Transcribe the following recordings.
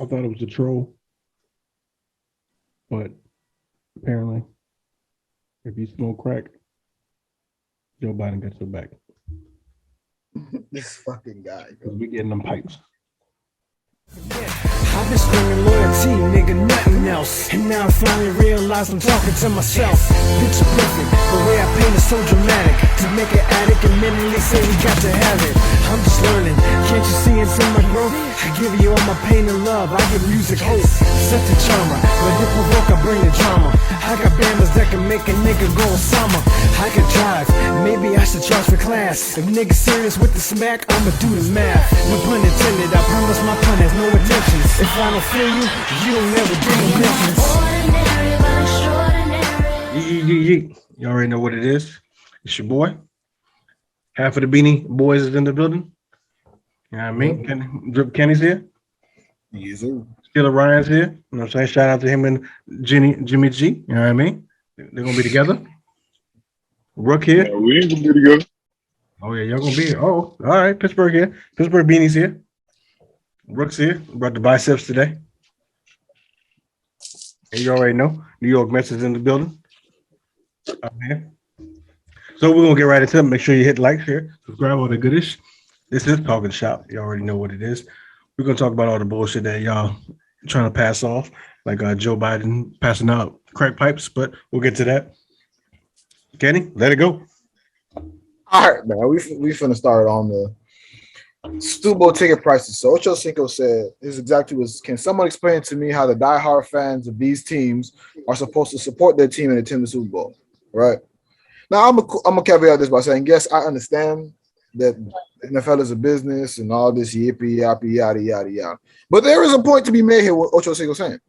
I thought it was a troll, but apparently, if you smoke crack, Joe Biden got your back. This fucking guy. Because we getting them pipes. I've been screaming loyalty, nigga, nothing else. And now I finally realize I'm talking to myself. Picture perfect, the way I paint is so dramatic. To make an addict and mentally say we got to have it. I'm just learning, can't you see it's in my growth? I give you all my pain and love, I give music hope. Set the charmer, but hip hop I bring the drama. I got bandits that can make a nigga go summer. I can drive, maybe I should charge for class. If niggas serious with the smack, I'ma do the math. No pun intended, I promise my pun has no intentions. If I don't feel you, you don't never get no mentions. Ordinary but extraordinary. You already know what it is. It's your boy. Half of the Beanie Boys is in the building. You know what I mean? Drip Kenny's here. Yes, sir. Skilla Ryan's here. You know what I'm saying? Shout out to him and Jimmy G. You know what I mean? They're going to be together. Rook here. Yeah, we ain't going to be together. Oh, yeah, y'all going to be here. Oh, all right. Pittsburgh here. Pittsburgh Beanie's here. Rook's here. Brought the biceps today. And you already know. New York Mets is in the building. Up here. So we're going to get right into it. Make sure you hit like, share, subscribe, all the goodish. This is Talking Shop. You already know what it is. We're going to talk about all the bullshit that y'all trying to pass off, like Joe Biden passing out crack pipes, but we'll get to that. Kenny, let it go. All right, man. We finna start on the Super Bowl ticket prices. So Ocho Cinco said his exactly was, can someone explain to me how the diehard fans of these teams are supposed to support their team and attend the Super Bowl? Right. Now, I'm gonna caveat this by saying, yes, I understand that NFL is a business and all this yippee, yappy, yada, yada, yada. But there is a point to be made here with Ocho Cinco saying.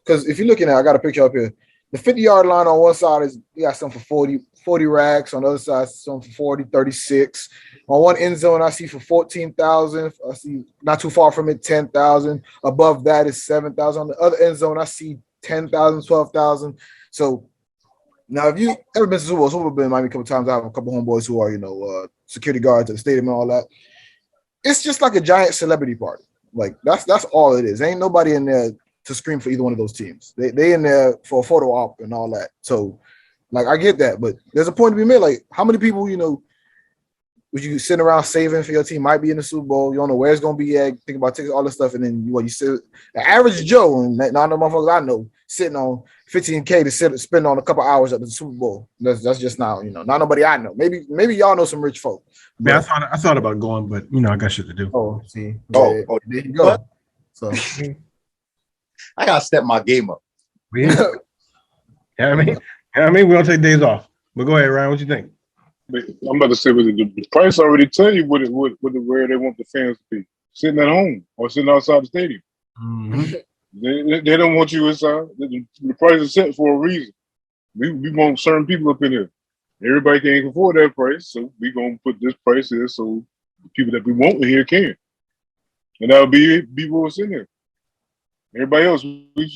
Because if you're looking at, I got a picture up here. The 50-yard line on one side is, you got some for 40 racks. On the other side, some for 40, 36. On one end zone, I see for 14,000. I see not too far from it, 10,000. Above that is 7,000. On the other end zone, I see 10,000, 12,000. So now, if you ever been to Super Bowl been in Miami a couple times, I have a couple homeboys who are, security guards at the stadium and all that. It's just like a giant celebrity party. Like that's all it is. Ain't nobody in there to scream for either one of those teams. They in there for a photo op and all that. So, like, I get that, but there's a point to be made. Like, how many people, would you sitting around saving for your team might be in the Super Bowl? You don't know where it's gonna be at, think about tickets, all this stuff, and then you sit the average Joe, and none of the motherfuckers I know sitting on $15K to spend on a couple hours at the Super Bowl. That's just not not nobody I know. Maybe y'all know some rich folk. Yeah, I thought about going, but I got shit to do. Oh, see, Oh, there you go. what? So I got to step my game up. Yeah, I mean, we don't take days off. But go ahead, Ryan. What you think? I'm about to say, the price already tell you where they want the fans to be. Sitting at home or sitting outside the stadium. Mm-hmm. They don't want you inside. The price is set for a reason. We want certain people up in here. Everybody can't afford that price, so we gonna put this price here so the people that we want in here can. And that'll be people who's in there. Everybody else,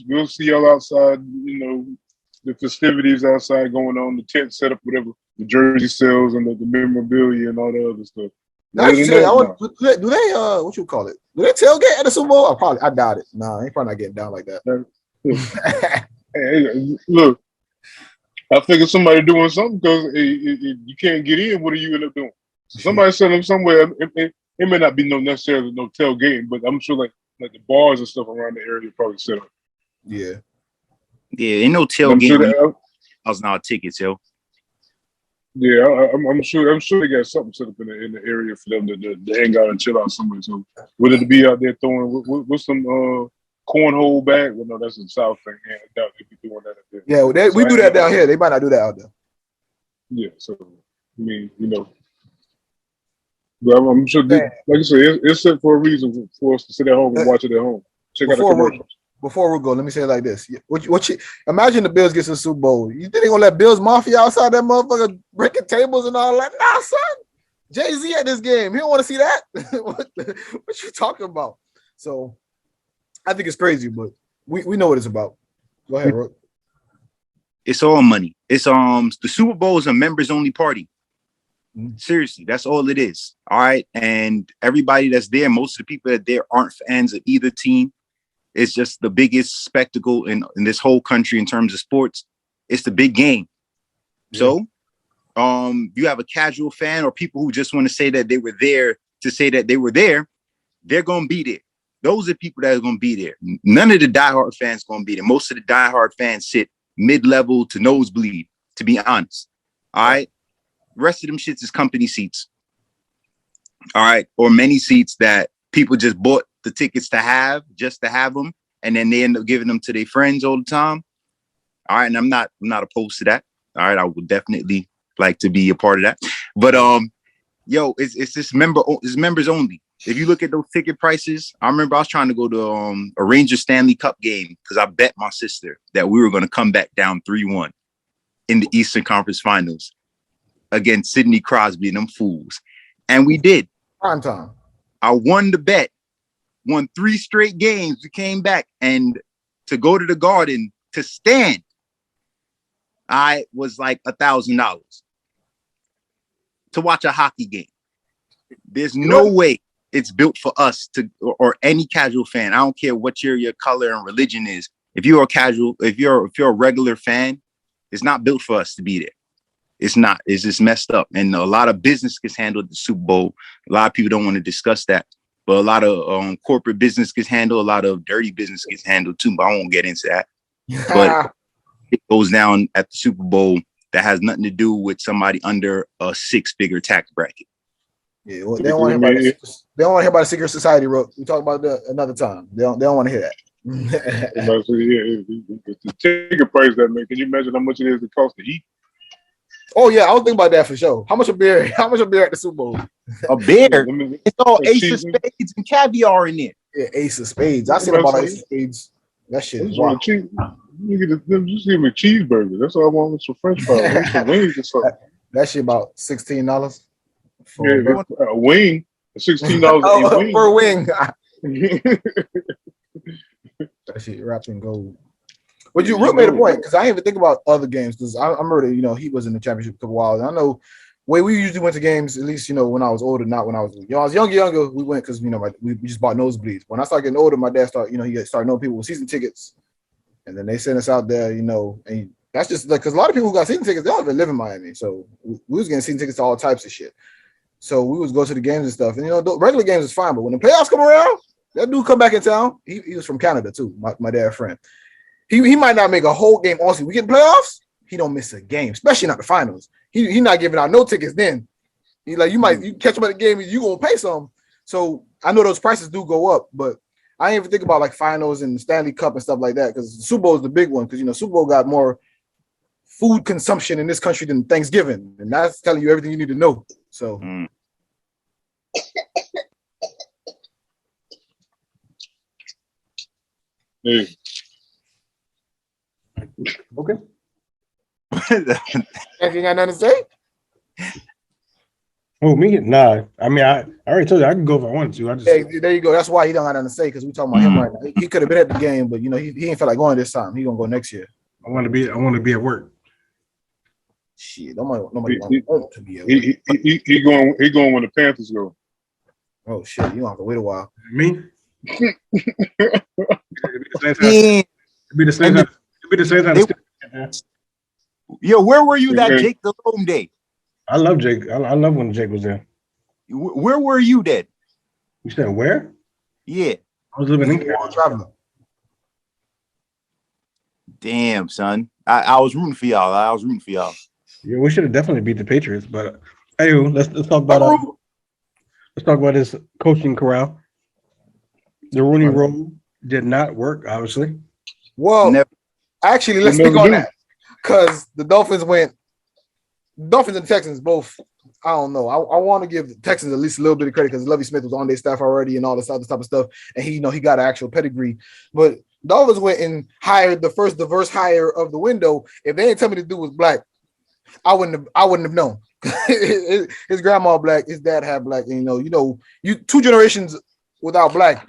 we'll see y'all outside, the festivities outside going on, the tent setup, whatever, the jersey sales and the memorabilia and all the other stuff. do they what you call it? Do they tailgate at the Super Bowl? I doubt it. Nah, they probably not getting down like that. Hey, look, I figured somebody doing something because you can't get in. What do you end up doing? Somebody set up somewhere. It may not be necessarily no tailgating, but I'm sure like the bars and stuff around the area probably set up. Yeah, ain't no tailgate. I was not tickets, yo. Yeah, I'm sure they got something set up in the area for them to hang out and chill out somewhere. So whether to be out there throwing with some cornhole bag, well, no, that's in the South thing. Yeah, I doubt they'd be doing that up there. Yeah, we do that down here. They might not do that out there. Yeah, so I mean, but I'm sure, like I said, it's set for a reason for us to sit at home and watch it at home. Check out the commercials. Before we go, let me say it like this. What you imagine the Bills get to the Super Bowl. You think they're gonna let Bills Mafia outside that motherfucker breaking tables and all that? Nah, son. Jay-Z at this game. He don't want to see that. What you talking about? So I think it's crazy, but we know what it's about. Go ahead, Rook. It's all money. It's the Super Bowl is a members only party. Seriously, that's all it is. All right. And everybody that's there, most of the people that there aren't fans of either team. It's just the biggest spectacle in this whole country in terms of sports. It's the big game. Yeah. So you have a casual fan or people who just want to say that they were there to say that they were there, they're going to be there. Those are people that are going to be there. None of the diehard fans going to be there. Most of the diehard fans sit mid-level to nosebleed, to be honest. All right. The rest of them shits is company seats. All right. Or many seats that people just bought the tickets to have, just to have them. And then they end up giving them to their friends all the time. All right. And I'm not opposed to that. All right. I would definitely like to be a part of that. But yo, it's this members only. If you look at those ticket prices, I remember I was trying to go to a Rangers Stanley Cup game because I bet my sister that we were going to come back down 3-1 in the Eastern Conference Finals against Sidney Crosby and them fools. And we did. Prime time. I won the bet, won 3 straight games. We came back, and to go to the Garden to stand, I was like $1,000 to watch a hockey game. There's no way it's built for us to, or any casual fan. I don't care what your color and religion is. If you're a casual, if you're a regular fan, it's not built for us to be there. It's not. It's just messed up. And a lot of business gets handled at the Super Bowl. A lot of people don't want to discuss that. But a lot of corporate business gets handled. A lot of dirty business gets handled too. But I won't get into that. But it goes down at the Super Bowl that has nothing to do with somebody under a 6-figure tax bracket. Yeah, well, they don't want to hear about the secret society, Rook. We talk about that another time. They don't want to hear that. The ticket price that man. Can you imagine how much it is to cost to eat? Oh yeah, I was thinking about that for sure. How much a beer at the Super Bowl? A beer? It's all Ace of Spades and caviar in there. Yeah, Ace of Spades. I seen about Ace of Spades. That shit is wild. Just give me a cheeseburger. That's all I want with some French fries. Some wings or something. That shit about $16. Yeah, a wing. $16 per wing. That shit wrapped in gold. But Rook made a point because I didn't even think about other games because I remember that he was in the championship a couple while. And I know way we usually went to games, at least when I was older, not when I was I was younger. We went because we just bought nosebleeds. When I started getting older, my dad started he started knowing people with season tickets, and then they sent us out there, and that's just like because a lot of people who got season tickets they don't even live in Miami, so we was getting season tickets to all types of shit. So we would go to the games and stuff, and regular games is fine, but when the playoffs come around, that dude come back in town. He was from Canada too, my dad's friend. He might not make a whole game. Also, we get playoffs, he don't miss a game, especially not the finals. He not giving out no tickets then. He like you catch him at the game, you gonna pay some. So I know those prices do go up, but I ain't even think about like finals and Stanley Cup and stuff like that because the Super Bowl is the big one because Super Bowl got more food consumption in this country than Thanksgiving, and that's telling you everything you need to know. So. Hey. Okay. If you got nothing to say? Oh, me? Nah. I mean, I already told you I can go if I wanted to. Hey, there you go. That's why he don't have nothing to say because we talking about him right now. He could have been at the game, but he ain't feel like going this time. He gonna go next year. I want to be at work. Shit, nobody want to be at work. He going when the Panthers go. Oh shit, you don't have to wait a while. Me? It'd be the same time. Yo, where were you that Jake the Loam day? I love Jake. I love when Jake was there. Where were you then? You said where? Yeah. I was living in Canada. Damn, son. I was rooting for y'all. Yeah, we should have definitely beat the Patriots, but anyway, let's talk about this coaching corral. The Rooney rule did not work, obviously. Well, actually, let's speak on that because the Dolphins and Texans both. I don't know. I want to give the Texans at least a little bit of credit because Lovie Smith was on their staff already and all this other type of stuff, and he got an actual pedigree. But Dolphins went and hired the first diverse hire of the window. If they didn't tell me the dude was black, I wouldn't have known. His grandma black, his dad had black, and you 2 generations without black,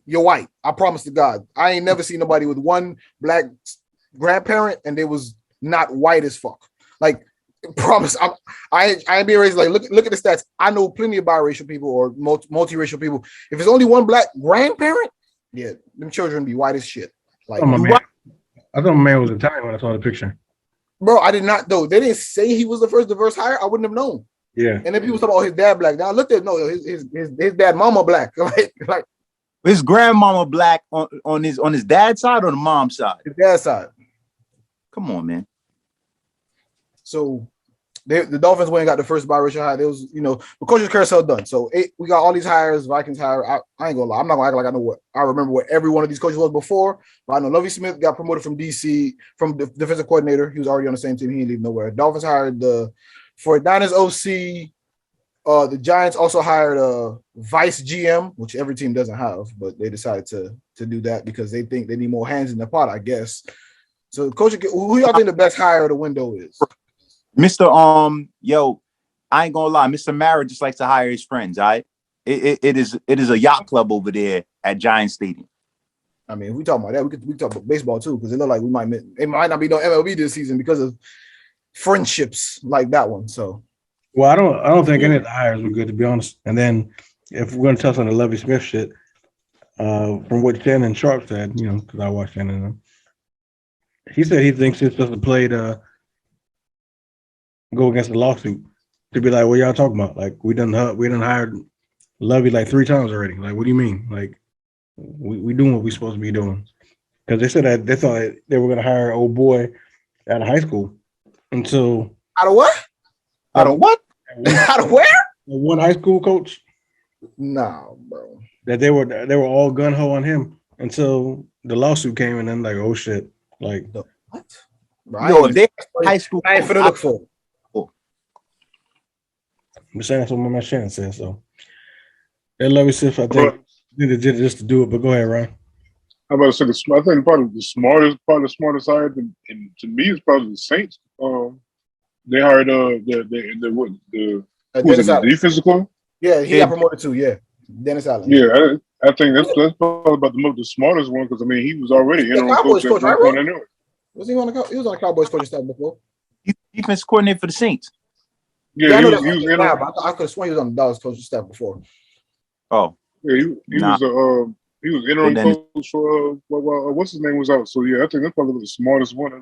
you're white. I promise to God. I ain't never seen nobody with one black grandparent and they was not white as fuck. Like, promise. I ain't being raised like look at the stats. I know plenty of biracial people or multiracial people. If it's only one black grandparent, Yeah, them children be white as shit. Like, I thought my man was Italian when I saw the picture. bro, I did not know. They didn't say he was the first diverse hire. I wouldn't have known. Yeah. And then people talk about his dad black. Now I looked at his dad mama black. like His grandmama black on his dad's side or the mom's side? his dad's side. Come on, man. So the Dolphins went and got the first biracial hire. There was, the coach's carousel done. So we got all these hires. Vikings hire. I ain't gonna lie. I'm not gonna act like I know I remember what every one of these coaches was before. But I know Lovie Smith got promoted from DC from the defensive coordinator. He was already on the same team. He didn't leave nowhere. Dolphins hired the 49ers OC. The Giants also hired a vice GM, which every team doesn't have, but they decided to do that because they think they need more hands in the pot, I guess. So, coach, who y'all think the best hire of the window is? Mr. I ain't gonna lie, Mr. Mara just likes to hire his friends. All right, it is a yacht club over there at Giant Stadium. I mean, if we talk about that, we could talk about baseball too, because it look like it might not be no MLB this season because of friendships like that one. So, well, I don't think any of the hires were good, to be honest. And then if we're gonna touch on the Lovie Smith shit, from what Shannon Sharp said, because I watched Shannon, he said he thinks it's just a play to go against the lawsuit, to be like, what y'all talking about? Like, we done hired Lovey like 3 times already. Like, what do you mean? Like, we doing what we supposed to be doing. Because they said that they thought they were gonna hire an old boy out of high school until out of what? Out of what? Out of where? One high school coach. Nah, bro. That they were all gun ho on him until the lawsuit came, and then like, oh shit, like what? Yo, they high school. I ain't finna look for it. I'm saying that's what my man Shannon said. So that Lovie Smith, I think they did it just to do it. But go ahead, Ryan. I'm about to say I think probably the smartest hire, and to me, it's probably the Saints. They hired the defensive coordinator. Yeah, he got promoted too. Yeah, Dennis Allen. Yeah, I think that's probably about the smartest one because I mean he was already in on Cowboys coach, right? Anyway. Was he on the Cowboys coaching staff before? He's defense coordinator for the Saints. Yeah, I know he was in I could have sworn he was on the Dallas coaching staff before. Oh, yeah, he was interim coach for what's his name was out. So yeah, I think that's probably the smartest one.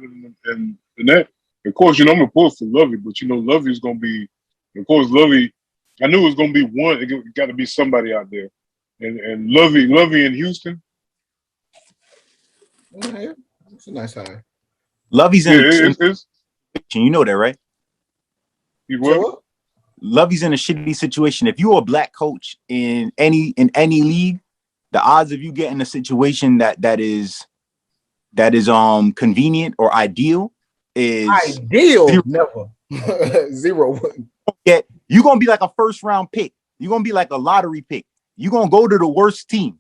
And that, of course, I'm gonna pull for Lovey, but Lovey's gonna be, of course, Lovey. I knew it was gonna be one. It got to be somebody out there, and Lovey in Houston. Yeah, it's a nice hire. Lovey's in. You know that, right? You what? Lovey's in a shitty situation. If you're a black coach in any league, the odds of you getting a situation that is convenient or ideal is ideal. Never. Zero. You're gonna be like a first round pick. You're gonna be like a lottery pick. You're gonna go to the worst team.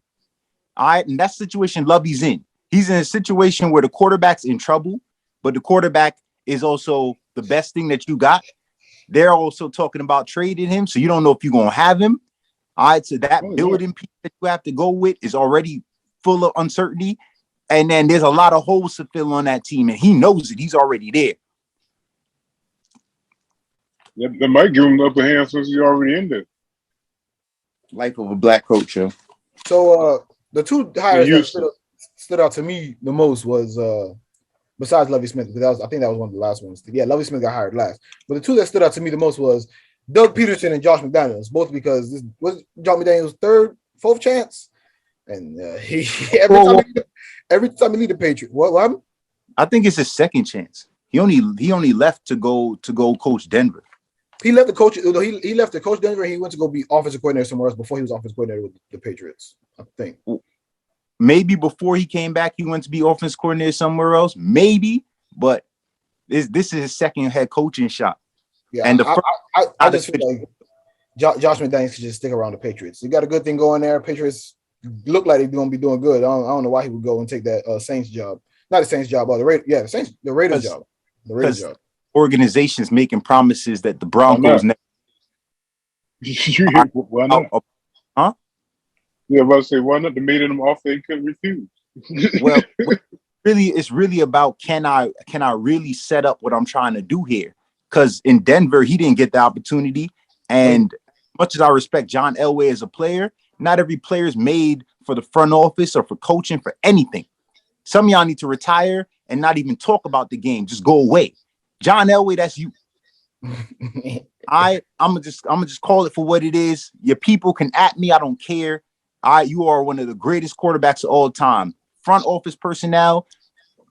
All right, and that's the situation Lovey's in. He's in a situation where the quarterback's in trouble, but the quarterback is also the best thing that you got. They're also talking about trading him, so you don't know if you're gonna have him. All right, so that building piece that you have to go with is already full of uncertainty, and then there's a lot of holes to fill on that team, and he knows it. He's already there. That might give him the upper hand since he's already in there. Life of a black coach, yo. So the two hires that stood out to me the most was besides Lovie Smith, because I think that was one of the last ones. Yeah, Lovie Smith got hired last. But the two that stood out to me the most was Doug Peterson and Josh McDaniels, both because this was Josh McDaniels' fourth chance. And every time he lead the Patriots. What? I think it's his second chance. He only left to go coach Denver. He left the coach. He left to coach Denver. And he went to go be offensive coordinator somewhere else before he was offensive coordinator with the Patriots, I think. Maybe before he came back, he went to be offense coordinator somewhere else. Maybe, but this is his second head coaching shot. Yeah, and I just feel like Josh McDaniels should just stick around the Patriots. He got a good thing going there. Patriots look like they're going to be doing good. I don't know why he would go and take that Saints job. Not the Saints job, but the Raiders job. The Raiders job. Organizations making promises that the Broncos never. Why not? Huh? Yeah, I was about to say, why not? They made him offer they couldn't refuse. Well, it's really about can I really set up what I'm trying to do here? Because in Denver, he didn't get the opportunity. And much as I respect John Elway as a player, Not every player is made for the front office or for coaching, for anything. Some of y'all need to retire and not even talk about the game. Just go away. John Elway, that's you. I'm gonna just call it for what it is. Your people can at me. I don't care. You are one of the greatest quarterbacks of all time. Front office personnel,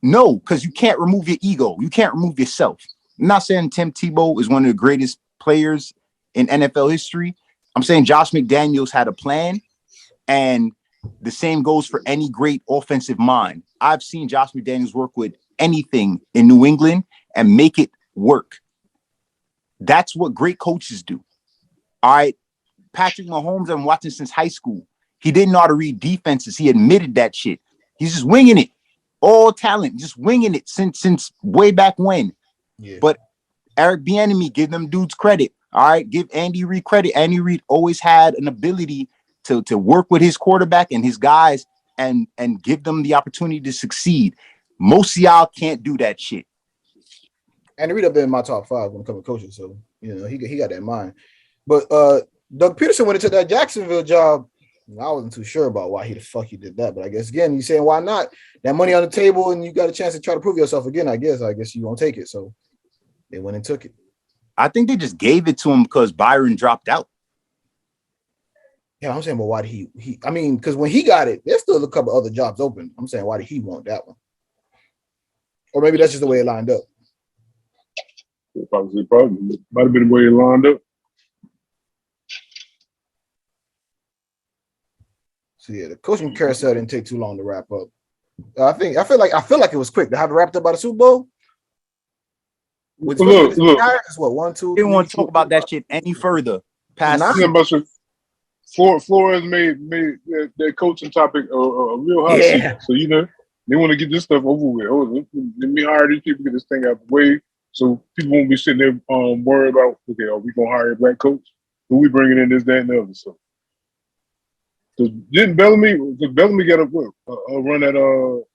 no, because you can't remove your ego. You can't remove yourself. I'm not saying Tim Tebow is one of the greatest players in NFL history. I'm saying Josh McDaniels had a plan, and the same goes for any great offensive mind. I've seen Josh McDaniels work with anything in New England and make it work. That's what great coaches do. All right. Patrick Mahomes, I'm watching since high school. He didn't know how to read defenses. He admitted that shit. He's just winging it. All talent, just winging it since way back when. Yeah. But Eric Bieniemy, give them dudes credit. All right. Give Andy Reid credit. Andy Reid always had an ability to work with his quarterback and his guys and give them the opportunity to succeed. Most of y'all can't do that shit. Andy Reid up there in my top 5 when it comes to coaching, so he got that in mind. But Doug Peterson went into that Jacksonville job. I wasn't too sure about why he did that, but I guess again he's saying why not? That money on the table and you got a chance to try to prove yourself again. I guess you won't take it, so they went and took it. I think they just gave it to him because Byron dropped out. Yeah, I'm saying, but why did he? I mean, because when he got it, there's still a couple other jobs open. I'm saying, why did he want that one? Or maybe that's just the way it lined up. Probably might have been the way it lined up. So yeah, the coaching carousel didn't take too long to wrap up. I feel like it was quick to have it wrapped up by the Super Bowl. Look. It's what 1, 2. Didn't want to talk about that shit any further. Flores made that coaching topic a real hot seat. So they want to get this stuff over with. Let me hire these people, get this thing out the way, so people won't be sitting there worried about, okay, are we gonna hire a black coach? Who we bringing in, this, that, and the other? So, didn't Bellamy got a run at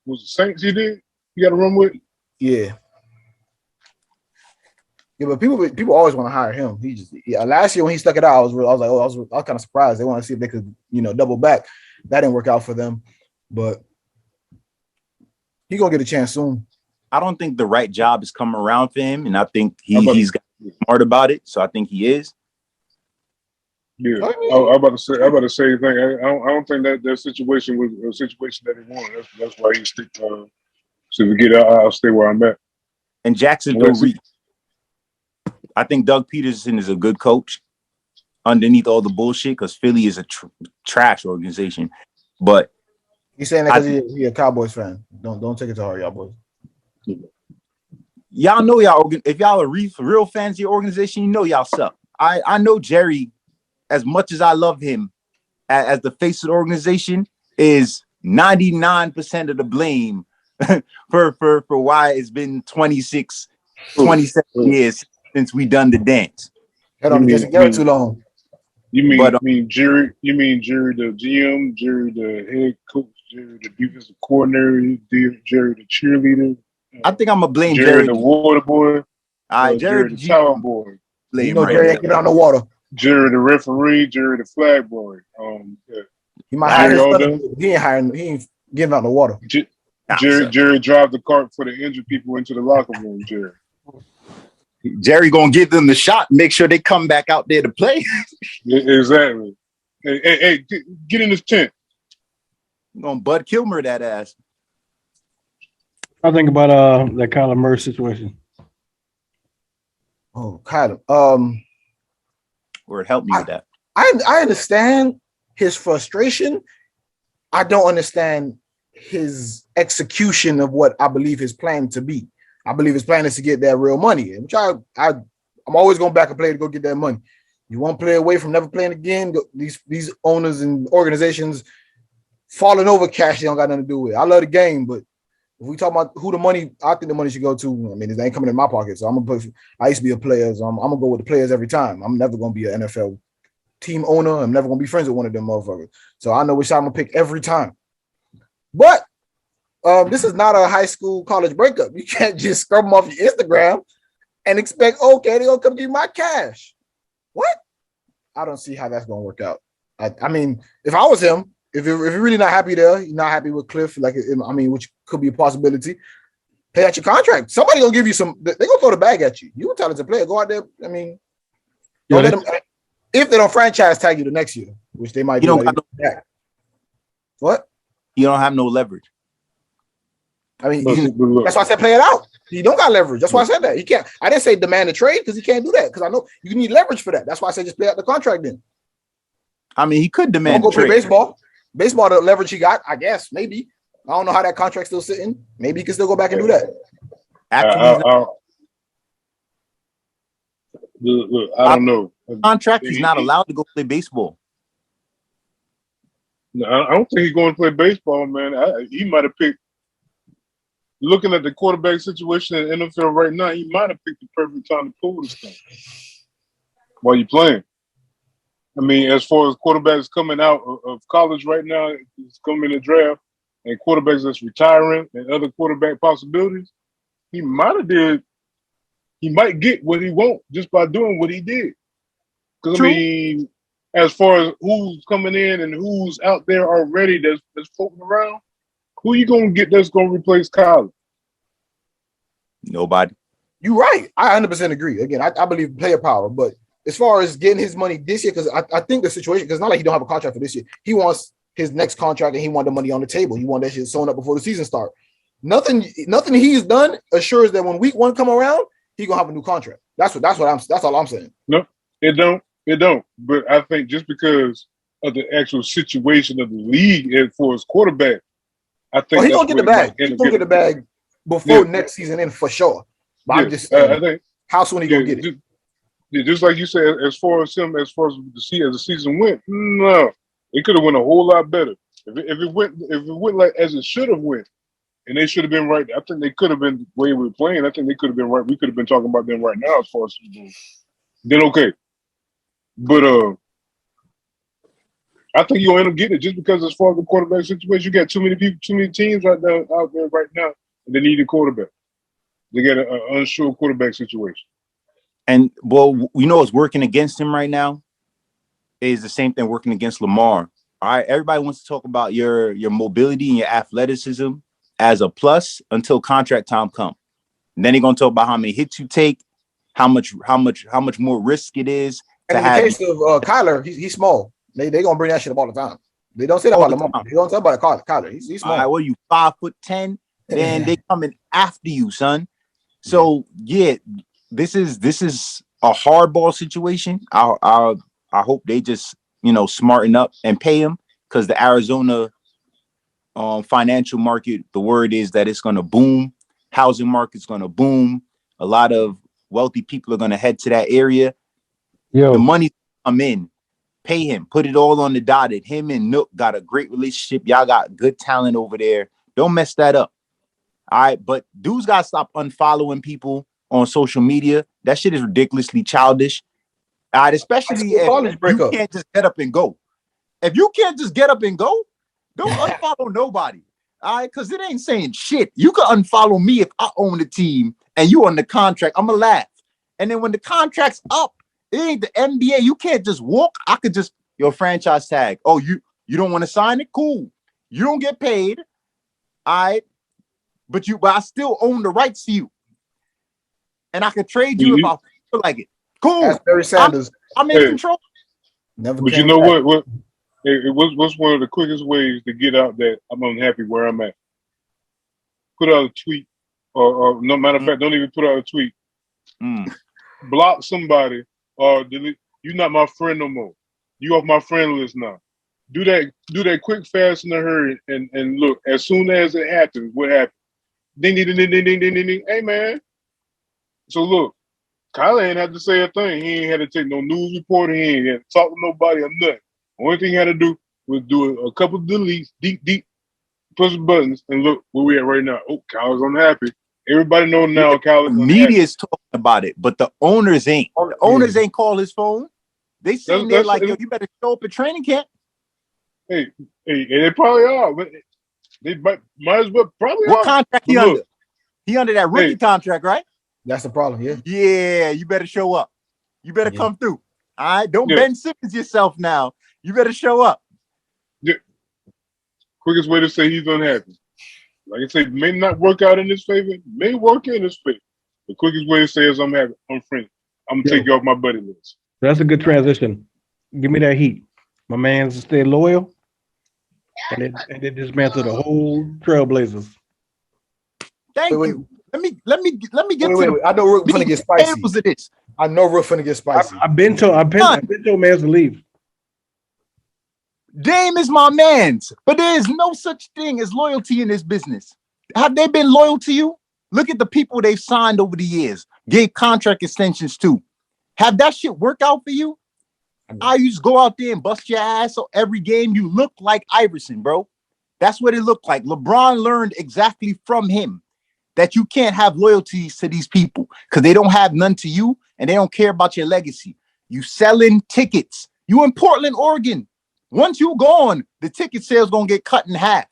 was the Saints? He got a run with. Yeah, but people always want to hire him. He just last year when he stuck it out, I was kind of surprised. They want to see if they could double back. That didn't work out for them, but he gonna get a chance soon. I don't think the right job is coming around for him, and I think he's got to be smart about it. So I think he is. Yeah, I'm about to say the same thing. I don't think that situation was a situation that he wanted. That's why he stick. So I'll stay where I'm at. And Jacksonville, I think Doug Peterson is a good coach underneath all the bullshit because Philly is a trash organization. But he's saying that because he's a Cowboys fan. Don't take it to heart, y'all boys. Y'all know if y'all are real fans of your organization, y'all suck. I know Jerry, as much as I love him as the face of the organization, is 99% of the blame for why it's been 27 years since we done the dance. That don't get too long. You mean Jerry? You mean Jerry the GM, Jerry the head coach, Jerry the defensive coordinator, Jerry the cheerleader? I think I'm gonna blame Jerry the water boy. Jerry the towel boy. Jerry ain't get on the water. Jerry the referee, Jerry the flag boy. He might hire his brother. He ain't getting out the water. Jerry drive the cart for the injured people into the locker room. Jerry gonna give them the shot, make sure they come back out there to play. Exactly. Hey, get in this tent. I'm gonna Bud Kilmer that ass. I think about that Kyler Murray situation. Oh, Kyler. Or help me with that. I understand his frustration. I don't understand his execution of what I believe his plan to be. I believe his plan is to get that real money, which I'm always going to back a player to go get that money. You won't play away from never playing again. These owners and organizations falling over cash they don't got nothing to do with. I love the game, but if we talk about who the money, I think the money should go to. I mean, it ain't coming in my pocket, so I used to be a player, so I'm gonna go with the players every time. I'm never gonna be an NFL team owner. I'm never gonna be friends with one of them motherfuckers. So I know which side I'm gonna pick every time. But this is not a high school college breakup. You can't just scrub them off your Instagram and expect, okay, they're gonna come give you my cash. What? I don't see how that's gonna work out. I mean, if I was him, if you're really not happy there, you're not happy with Cliff, like I mean, which could be a possibility. Pay out your contract. Somebody gonna give you some. They gonna throw the bag at you. You a talented player. Go out there. I mean, don't let them. If they don't franchise tag you the next year, which they might You do. don't got Like, what? You don't have no leverage. I mean, Look, that's why I said play it out. You don't got leverage. That's why I said that. He can't. I didn't say demand a trade because he can't do that. Because I know you need leverage for that. That's why I said just play out the contract then. I mean, he could demand Don't a go play trade. baseball. Baseball, the leverage he got, I guess, maybe. I don't know how that contract's still sitting. Maybe he can still go back and do that. Actually, look, I don't know. contract, he's not allowed to go play baseball. No, I don't think he's going to play baseball, man. He might have picked. Looking at the quarterback situation in the NFL right now, he might have picked the perfect time to pull this thing while you're playing. I mean, as far as quarterbacks coming out of college right now, it's coming in the draft, and quarterbacks that's retiring and other quarterback possibilities, he might get what he wants just by doing what he did. Because I mean, as far as who's coming in and who's out there already that's floating around, who you gonna get that's gonna replace Kyler? Nobody. You're right. I 100% agree. Again, I believe player power, but as far as getting his money this year, because I think the situation, because not like he don't have a contract for this year. He wants his next contract and he want the money on the table. He want that shit sewn up before the season start. Nothing he's done assures that when week 1 come around, he gonna have a new contract. That's all I'm saying. No, it don't. But I think just because of the actual situation of the league as far as quarterback, I think he's gonna get the bag. He's gonna get the bag before next season in for sure. But I'm just saying, I think how soon he gonna get it? Just like you said, as far as the season went, no, it could have went a whole lot better. If it went like as it should have went, and they should have been right. I think they could have been the way we were playing. I think they could have been right. We could have been talking about them right now as far as then okay. But I think you'll end up getting it just because as far as the quarterback situation, you got too many teams out there right now, and they need a quarterback. They got an unsure quarterback situation. And well, we know what's working against him right now is the same thing working against Lamar. All right, everybody wants to talk about your mobility and your athleticism as a plus until contract time comes. And then they're gonna talk about how many hits you take, how much more risk it is. And in the case of Kyler, he's small. They gonna bring that shit up all the time. They don't say that about Lamar. They don't talk about Kyler. He's small. All right, well, you 5'10", then they coming after you, son. So yeah, this is a hardball situation. I hope they just smarten up and pay him, because the Arizona financial market, the word is that it's gonna boom. Housing market's gonna boom. A lot of wealthy people are gonna head to that area. The money come in. Pay him. Put it all on the dotted. Him and Nook got a great relationship. Y'all got good talent over there. Don't mess that up. All right, but dudes gotta stop unfollowing people on social media. That shit is ridiculously childish. All right, especially if you can't just get up and go. If you can't just get up and go, don't unfollow nobody. All right, because it ain't saying shit. You can unfollow me if I own the team and you on the contract. I'ma laugh. And then when the contract's up, it ain't the NBA. You can't just walk. I could just your franchise tag. Oh, you don't want to sign it? Cool. You don't get paid. All right. But I still own the rights to you. And I can trade you if I feel like it. Cool. That's Barry Sanders. I'm in control. Never. But you know what? What's one of the quickest ways to get out that I'm unhappy where I'm at? Put out a tweet, or no matter of fact, don't even put out a tweet. Block somebody or delete. You're not my friend no more. You off my friend list now. Do that quick, fast, in a hurry, and look. As soon as it happens, what happens? Ding, ding, ding, ding, ding, ding, ding, ding. Hey, man. So look, Kyler ain't had to say a thing. He ain't had to take no news report. He ain't had to talk to nobody or nothing. Only thing he had to do was do a couple of deletes, deep, push buttons, and look where we at right now. Oh, Kyler's unhappy. Everybody know now Kyler's unhappy. Media is talking about it, but the owners ain't. The owners ain't call his phone. They sitting there like, yo, you better show up at training camp. Hey, they probably are, but they might as well probably What are. contract he under? He under that rookie contract, right? That's the problem, yeah. Yeah, you better show up. You better come through. All right, don't Ben Simmons yourself now. You better show up. Quickest way to say he's unhappy. Like I said, may not work out in his favor, may work in his favor. The quickest way to say is I'm happy, I'm friendly. I'm gonna take you off my buddy list. That's a good transition. Give me that heat. My man's stay loyal, and it dismantle the whole Trailblazers. Thank you. Let me get Wait. I know Rook finna get spicy. Of this. I know Rook finna get spicy. I've been told man's to leave. Dame is my man's, but there is no such thing as loyalty in this business. Have they been loyal to you? Look at the people they've signed over the years, gave contract extensions to. Have that shit work out for you? I used to go out there and bust your ass every game. You look like Iverson, bro. That's what it looked like. LeBron learned exactly from him that you can't have loyalties to these people because they don't have none to you and they don't care about your legacy. You selling tickets. You in Portland, Oregon. Once you gone, the ticket sales gonna get cut in half.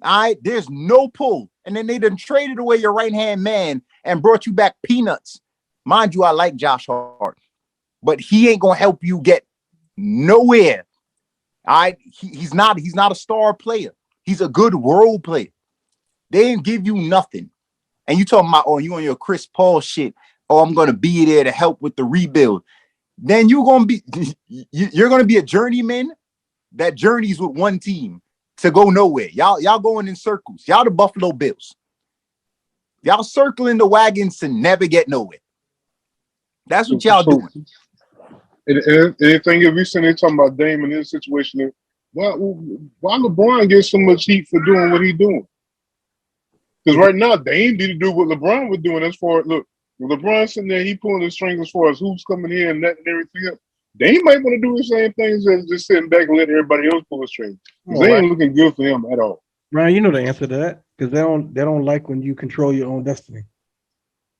All right, there's no pull. And then they done traded away your right-hand man and brought you back peanuts. Mind you, I like Josh Hart, but he ain't gonna help you get nowhere. All right, he's not a star player. He's a good role player. They didn't give you nothing. And you talking about, oh, you on your Chris Paul shit. Oh, I'm gonna be there to help with the rebuild. Then you're gonna be a journeyman that journeys with one team to go nowhere. Y'all going in circles. Y'all the Buffalo Bills. Y'all circling the wagons to never get nowhere. That's what y'all doing. And anything if we sitting there talking about Dame in this situation, why LeBron gets so much heat for doing what he's doing? Because right now Dame didn't do what LeBron was doing as far as look. LeBron sitting there, he pulling the strings as far as who's coming here and that and everything else. They might want to do the same things as just sitting back and let everybody else pull the strings. They ain't looking good for him at all. Ryan, you know the answer to that because they don't like when you control your own destiny.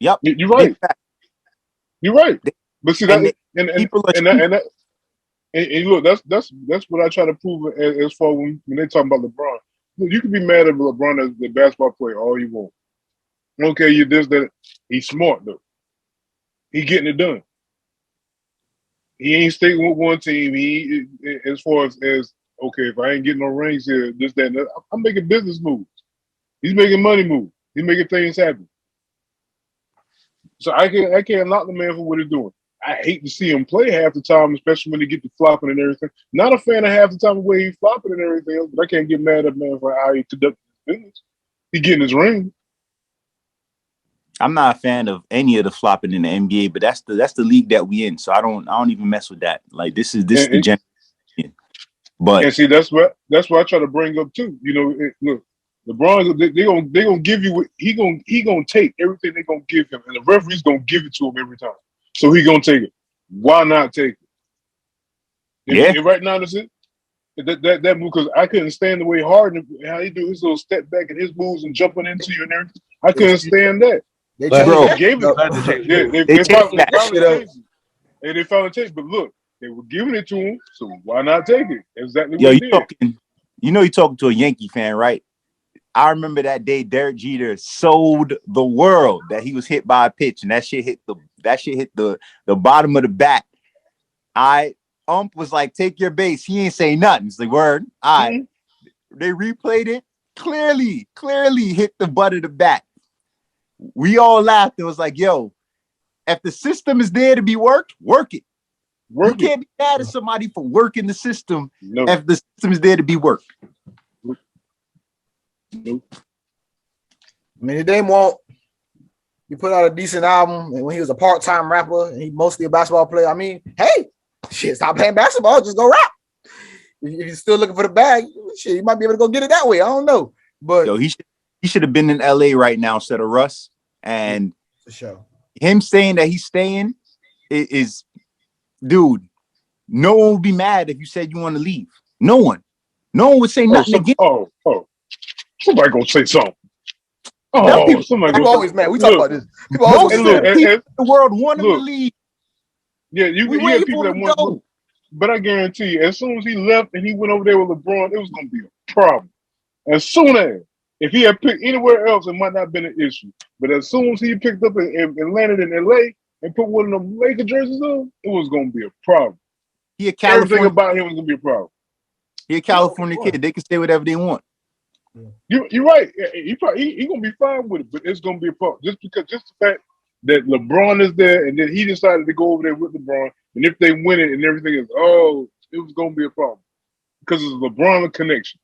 Yep, you're right. You're right. But see that and look, that's what I try to prove as far when they talk about LeBron. Look, you can be mad at LeBron as the basketball player all you want. Okay, you this that. He's smart though. He getting it done. He ain't sticking with one team. He as far as okay, if I ain't getting no rings here, this, that, and that, I'm making business moves. He's making money moves. He's making things happen. So I can't knock the man for what he's doing. I hate to see him play half the time, especially when he get to flopping and everything. Not a fan of half the time the way he's flopping and everything else, but I can't get mad at man for how he conducts his business. He getting his ring. I'm not a fan of any of the flopping in the NBA, but that's the league that we in. So I don't even mess with that. Like this is the generation. But and see that's what I try to bring up too. You know, look, LeBron they gonna give you what he gonna take everything they gonna give him, and the referee's gonna give it to him every time. So he gonna take it. Why not take it? And right now that's it. That move because I couldn't stand the way Harden how he do his little step back and his moves and jumping into you and everything. I couldn't stand that. They finally changed it. But look, they were giving it to him, so why not take it? Exactly what he did. You're talking to a Yankee fan, right? I remember that day Derek Jeter sold the world that he was hit by a pitch, and that shit hit the bottom of the bat. Ump was like, take your base. He ain't say nothing. It's like, word. They replayed it. Clearly hit the butt of the bat. We all laughed. It was like, yo, if the system is there to be worked, work it. You can't be mad at somebody for working the system if the system is there to be worked. Nope. I mean, Dame won't. He put out a decent album, and when he was a part-time rapper, and he mostly a basketball player. I mean, hey, shit, stop playing basketball, just go rap. If you're still looking for the bag, shit, you might be able to go get it that way. I don't know, but yo, he should have been in LA right now instead of Russ. And for sure, him saying that he's staying is, dude. No one would be mad if you said you want to leave. No one would say nothing again. Oh, somebody gonna say something. People always mad. We talk about this. People always the world want him to leave. Yeah, you have people that want to. But I guarantee you, as soon as he left and he went over there with LeBron, it was gonna be a problem. As soon as if he had picked anywhere else, it might not have been an issue. But as soon as he picked up and landed in LA and put one of them Laker jerseys on, it was gonna be a problem. He a Everything California. about him is gonna be a problem. He a California kid. They can say whatever they want. You're right. He gonna be fine with it, but it's gonna be a problem just the fact that LeBron is there, and then he decided to go over there with LeBron, and if they win it and everything is it was gonna be a problem because it's LeBron connection.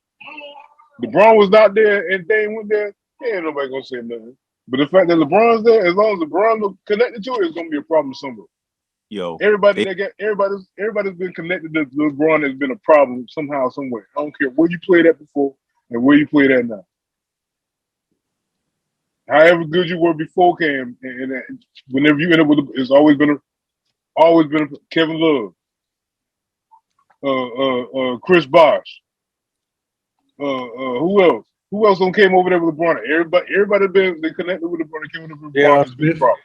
LeBron was not there and they went there. Ain't nobody gonna say nothing. But the fact that LeBron's there, as long as LeBron connected to it, it's gonna be a problem somewhere. Yo, everybody's been connected to LeBron has been a problem somehow, somewhere. I don't care where you played at before and where you played at now. However good you were before Cam, and whenever you end up with, it's always been a Kevin Love, Chris Bosh, who else? Who else came over there with LeBron? Everybody been connected with LeBron. Came with LeBron. It's been a problem.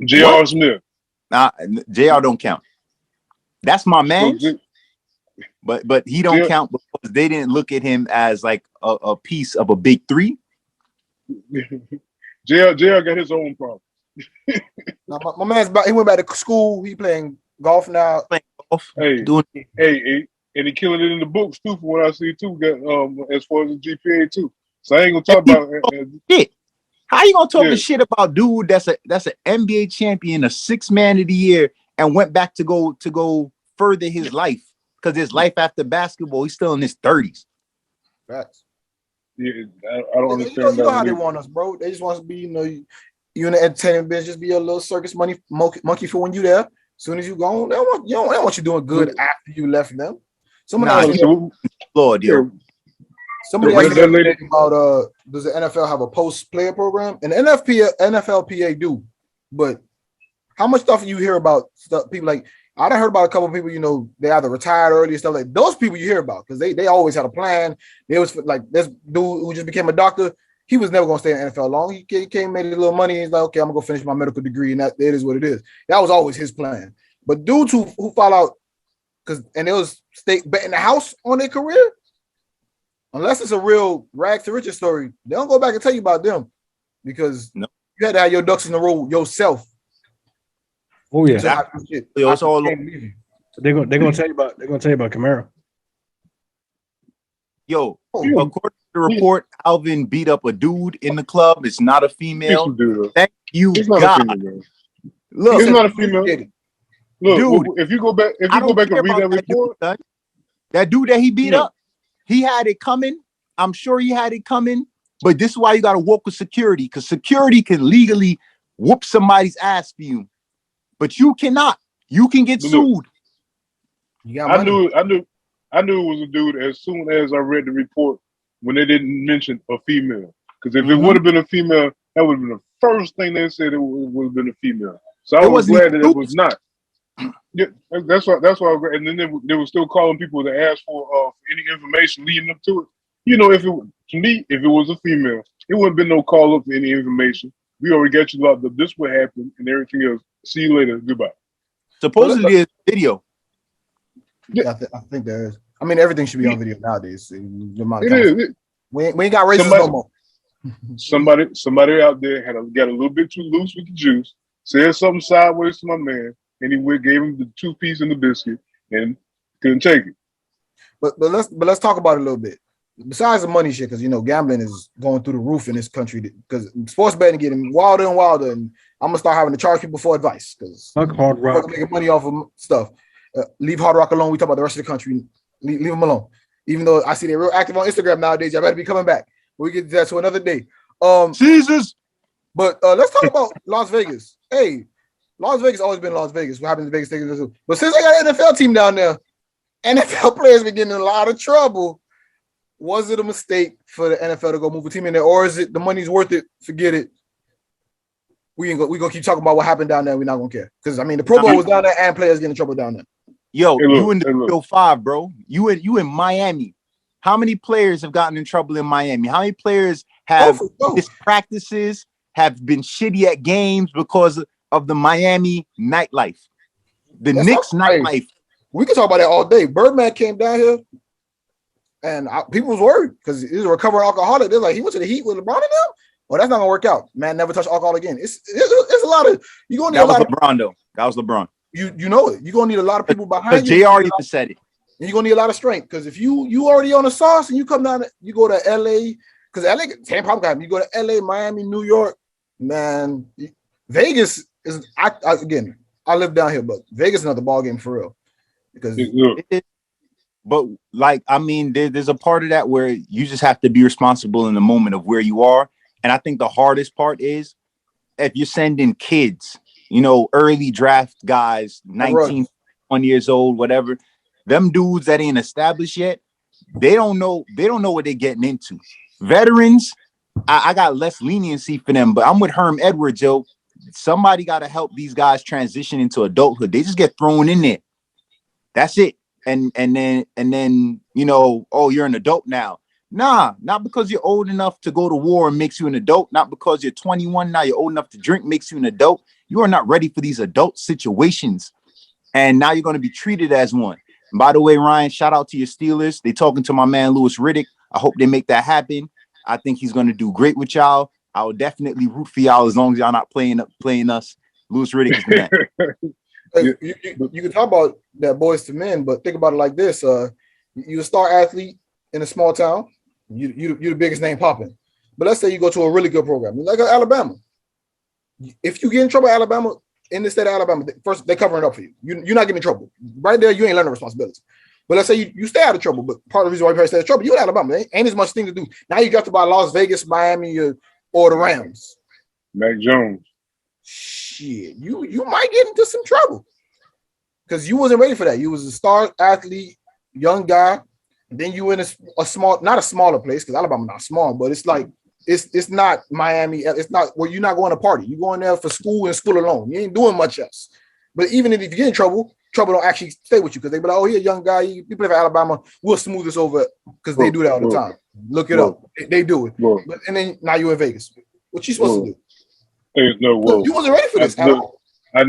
J.R. Smith. Nah, JR don't count. That's my man. But he don't count because they didn't look at him as like a piece of a big three. JR got his own problem. Now, my man's he went back to school. He playing golf now. Hey, and he killing it in the books too. From what I see too, as far as the GPA too. So I ain't gonna talk about shit. How you gonna talk shit about dude that's an NBA champion, a 6th man of the year, and went back to go further his life because his life after basketball, he's still in his 30s. Facts. Yeah, I don't understand. You know how they want us, bro. They just want us to be, you in the entertainment business, just be a little circus money monkey for when you there. As soon as you gone, they don't want you doing good after you left them. Somebody asked me about does the NFL have a post-player program? And the NFLPA do, but how much stuff you hear about stuff people like I done heard about a couple of people, they either retired early and stuff like those people you hear about because they always had a plan. They was like this dude who just became a doctor. He was never gonna stay in the NFL long. He came, made a little money. He's like, okay, I'm gonna go finish my medical degree, and that it is what it is. That was always his plan. But dudes who fall out and it was betting the house on their career, unless it's a real rags to riches story, they don't go back and tell you about them because you had to have your ducks in the row yourself. Oh yeah, it's all they're gonna tell you about Camaro. Yo, according to the report, Alvin beat up a dude in the club. It's not a female. Thank you, God. Look, it's not a female. Look, dude, if you go back and read that report, that dude that he beat up, he had it coming. I'm sure he had it coming. But this is why you got to work with security, because security can legally whoop somebody's ass for you, but you cannot. You can get sued. I knew it was a dude as soon as I read the report when they didn't mention a female. Because if it would have been a female, that would have been the first thing they said. It would have been a female. So I was glad that it was not. Yeah, that's why. And then they were still calling people to ask for any information leading up to it. If it was a female, it wouldn't been no call up for any information. We already got you locked up. This what happened and everything else. See you later. Goodbye. Supposedly it's video. Yeah, I think there is. I mean, everything should be on video nowadays. It is. We ain't got racism no more. Somebody out there got a little bit too loose with the juice, said something sideways to my man, and he gave him the 2-piece and the biscuit, and couldn't take it. But let's talk about it a little bit. Besides the money shit, because gambling is going through the roof in this country. Because sports betting getting wilder and wilder, and I'm gonna start having to charge people for advice because Hard Rock making money off of stuff. Leave Hard Rock alone. We talk about the rest of the country. Leave them alone. Even though I see they're real active on Instagram nowadays, y'all better be coming back. We get that to another day. Jesus. But let's talk about Las Vegas. Hey, Las Vegas always been Las Vegas. What happens in Vegas? But since I got an NFL team down there, NFL players been getting in a lot of trouble. Was it a mistake for the NFL to go move a team in there, or is it the money's worth it? Forget it. We gonna keep talking about what happened down there. We're not gonna care because the Pro Bowl was down there and players getting in trouble down there. Yo, you in the 5, bro. You in Miami. How many players have gotten in trouble in Miami? How many players have missed practices, have been shitty at games because of the Miami nightlife? The Knicks nightlife. We can talk about that all day. Birdman came down here, and people was worried because he's a recovering alcoholic. They're like, he went to the Heat with LeBron and them. Well, that's not gonna work out. Man, never touch alcohol again. It's a lot of you going to that was LeBron though. That was LeBron. you know it. You're gonna need a lot of people Because behind you. Jay already said it. And you're gonna need a lot of strength because if you already on the sauce and you come down, you go to LA because LA same problem got you go to LA, Miami, New York, man. Vegas is again. I live down here, but Vegas is another ball game for real because But like, I mean, there's a part of that where you just have to be responsible in the moment of where you are. And I think the hardest part is if you're sending kids, you know, early draft guys, 19, 1 years old, whatever, them dudes that ain't established yet, they don't know what they're getting into. Veterans, I got less leniency for them, but I'm with Herm Edwards, yo. Somebody got to help these guys transition into adulthood. They just get thrown in there. That's it. And then you know, oh, you're an adult now. Nah, not because you're old enough to go to war and makes you an adult. Not because you're 21 now, you're old enough to drink makes you an adult. You are not ready for these adult situations. And now you're going to be treated as one. And by the way, Ryan, shout out to your Steelers. They talking to my man, Louis Riddick. I hope they make that happen. I think he's going to do great with y'all. I will definitely root for y'all as long as y'all not playing us. Louis Riddick is the man. you can talk about that boys to men, but think about it like this: you a star athlete in a small town, you the biggest name popping. But let's say you go to a really good program, like Alabama. If you get in trouble, Alabama in the state of Alabama, first they're covering up for you. You're not getting in trouble right there. You ain't learning responsibility. But let's say you stay out of trouble. But part of the reason why you stay out of trouble, you're in Alabama. Ain't as much thing to do. Now you got to buy Las Vegas, Miami, or the Rams. Mac Jones. Shit, you might get into some trouble because you wasn't ready for that. You was a star athlete, young guy, and then you in a small, not a smaller place because Alabama not small, but it's like it's not Miami. It's not where you're not going to party. You're going there for school and school alone. You ain't doing much else. But even if you get in trouble don't actually stay with you because they be like, oh, he a young guy. You play for Alabama. We'll smooth this over because they do that all the time. Look it up. They do it. But, and then now you're in Vegas. What you supposed to do? There's no way. You wasn't ready for this at all. I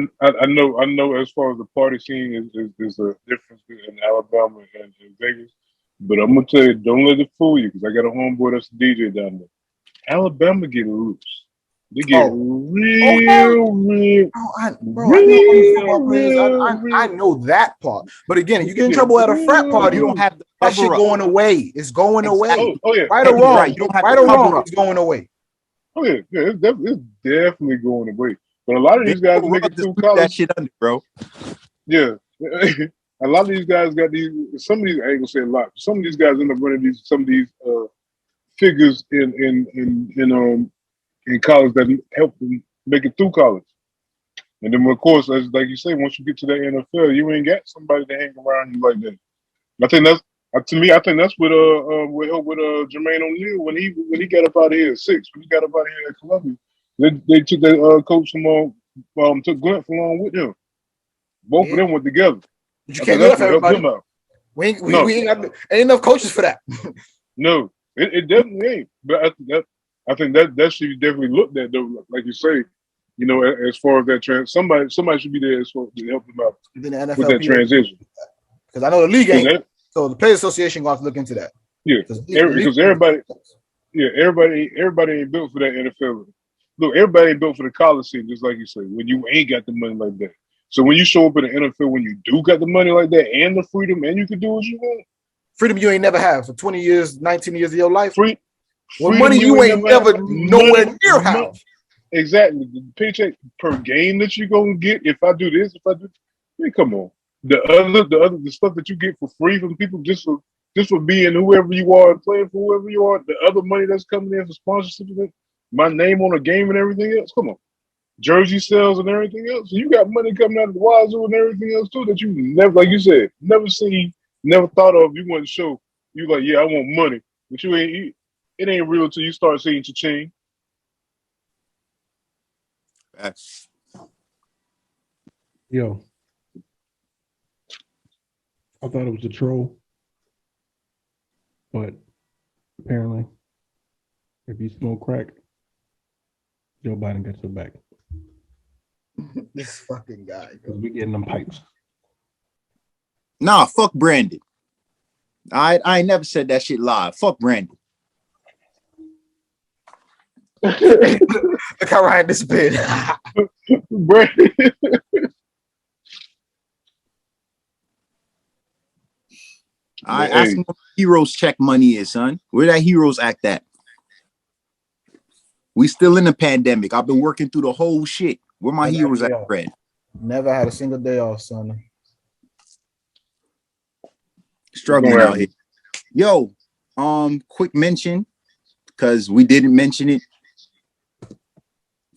know as far as the party scene is a difference in Alabama and Vegas. But I'm gonna tell you, don't let it fool you, because I got a homeboy that's a DJ down there. Alabama get loose. They get real. I know that part. But again, you get in trouble at a frat party, you don't have that shit going away. It's going away. Oh, yeah. Right or wrong. Right or wrong, it's going away. Oh yeah, it's definitely going away. But a lot of these guys make it through college. That shit under, bro. Yeah. A lot of these guys got these. Some of these, I ain't gonna say a lot. Some of these guys end up running some of these figures in college that help them make it through college. And then, of course, as like you say, once you get to the NFL, you ain't got somebody to hang around you like that. I think that's I think that's what Jermaine O'Neal when he got up out of here at 6, when he got up out of here at Columbia, they took that coach from took Glenn along with him. Both of them went together. But you can't do that for everybody. We ain't enough coaches for that. No, it definitely ain't. But I think that should be definitely looked at though, like you say. You know, as far as that somebody should be there as far to help them out with that transition. Because I know the league ain't. So the Players Association going to look into that. Yeah, because everybody ain't built for that NFL. Look, everybody ain't built for the college scene, just like you say. When you ain't got the money like that. So when you show up in the NFL, when you do got the money like that and the freedom, and you can do what you want, freedom you ain't never had for 20 years, 19 years of your life. Freedom money you ain't never nowhere near have. Exactly. The paycheck per game that you're gonna get, if I do this, come on. The stuff that you get for free from people just for being whoever you are and playing for whoever you are, the other money that's coming in for sponsorship, my name on a game and everything else. Come on. Jersey sales and everything else. So you got money coming out of the Wazoo and everything else too that you never, like you said, never seen, never thought of. You want to show. You like, yeah, I want money, but it ain't real till you start seeing cha-ching. That's Yo, I thought it was a troll, but apparently, if you smoke crack, Joe Biden got your back. This fucking guy. Because we getting them pipes. Nah, fuck Brandon. I ain't never said that shit live. Fuck Brandon. Look how Ryan disappeared. Brandon. I ask him what heroes check money is, son. Where that heroes act at? We still in the pandemic. I've been working through the whole shit. Where my heroes at, Fred? Never had a single day off, son. Struggling out here. Yo, quick mention, because we didn't mention it.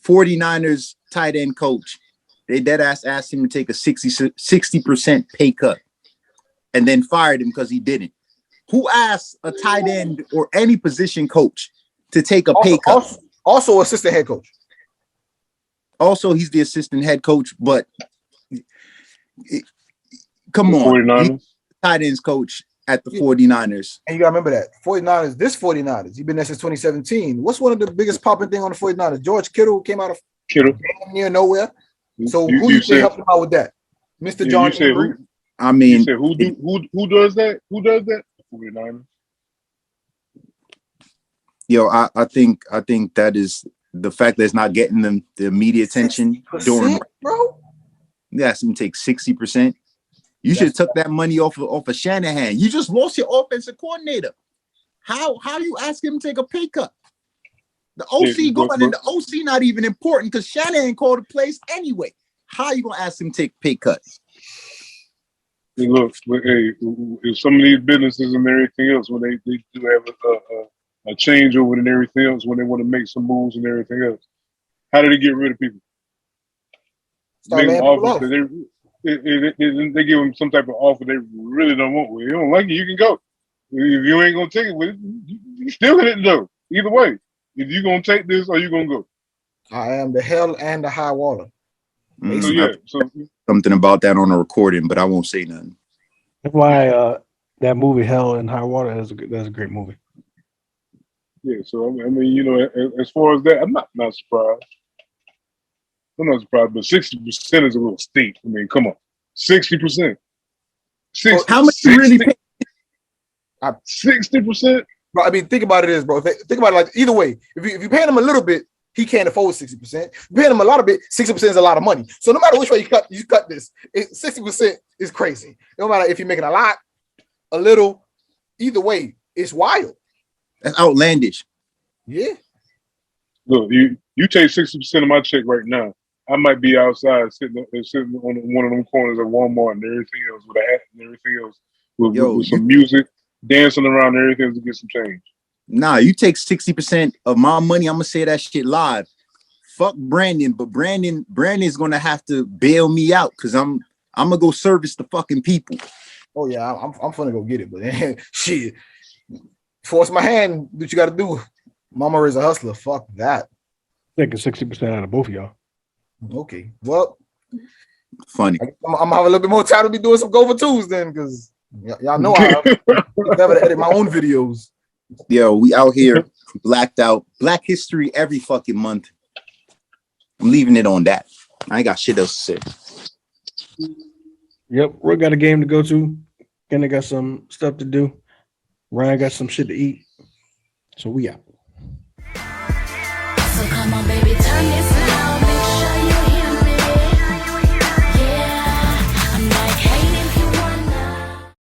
49ers tight end coach. They dead ass asked him to take a 60% pay cut and then fired him because he didn't. Who asked a tight end or any position coach to take a pay cut? Also assistant head coach. Also, he's the assistant head coach, but come on. He's tight ends coach at the 49ers. And you gotta remember that 49ers, he's been there since 2017. What's one of the biggest popping thing on the 49ers? George Kittle came out of near nowhere. So who you think helped him out with that? Mr. John. I mean, who does that? Who does that? 49ers. Yo, I think that is the fact that it's not getting them the media attention during, bro. You asked him to take 60%. You should have took that money off of Shanahan. You just lost your offensive coordinator. How you ask him to take a pay cut? The OC going and the OC not even important because Shanahan called the place anyway. How you gonna ask him to take pay cuts? Hey, look, hey, if some of these businesses and everything else, when they do have a changeover and everything else, when they want to make some moves and everything else, how do they get rid of people? They give them some type of offer they really don't want. Well, you don't like it, you can go. If you ain't gonna take it with it, you still get it though. Either way, if you gonna take this or you gonna go. I am the hell and the high water. So something about that on a recording, but I won't say nothing. That's why that movie Hell and High Water that's a great movie. Yeah, so I mean, you know, as far as that, I'm not surprised. I'm not surprised, but 60% is a little steep. I mean, come on, 60%. How much you really pay? 60%. Bro, I mean, think about it, bro. Think about it like either way. If you pay him a little bit, he can't afford 60%. If you pay him a lot of bit, 60% is a lot of money. So no matter which way you cut this, 60% is crazy. No matter if you're making a lot, a little, either way, it's wild. That's outlandish. Yeah. Look, you take 60% of my check right now. I might be outside sitting on one of them corners at Walmart and everything else with a hat and everything else with some music, dancing around and everything to get some change. Nah, you take 60% of my money. I'm gonna say that shit live. Fuck Brandon, but Brandon's gonna have to bail me out because I'm gonna go service the fucking people. Oh yeah, I'm gonna go get it, but shit, force my hand. What you got to do? Mama is a hustler. Fuck that. Taking 60% out of both of y'all. Okay, well, funny. I'm gonna have a little bit more time to be doing some go for twos then, because y'all know I never edit my own videos. Yo, we out here blacked out. Black History every fucking month. I'm leaving it on that. I ain't got shit else to say. Yep, Rook got a game to go to. Kenny got some stuff to do. Ryan got some shit to eat. So we out. So come on, baby, turn it